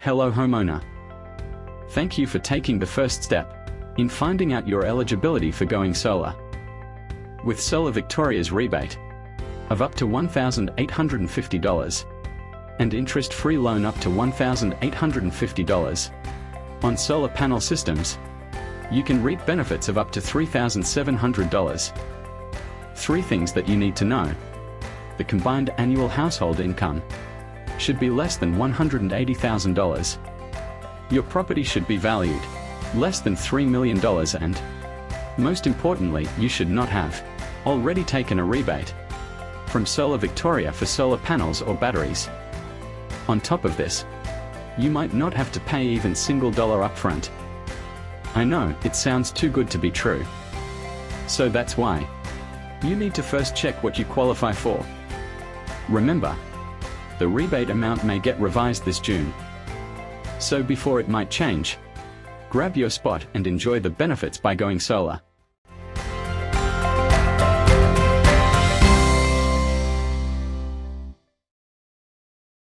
Hello homeowner. Thank you for taking the first step in finding out your eligibility for going solar. With Solar Victoria's rebate of up to $1,850 and interest-free loan up to $1,850 on solar panel systems, you can reap benefits of up to $3,700. 3 things that you need to know. The combined annual household income should be less than $180,000. Your property should be valued less than $3 million and, most importantly, you should not have already taken a rebate from Solar Victoria for solar panels or batteries. On top of this, you might not have to pay even $1 upfront. I know, it sounds too good to be true. So that's why you need to first check what you qualify for. Remember, the rebate amount may get revised this June. So before it might change, grab your spot and enjoy the benefits by going solar.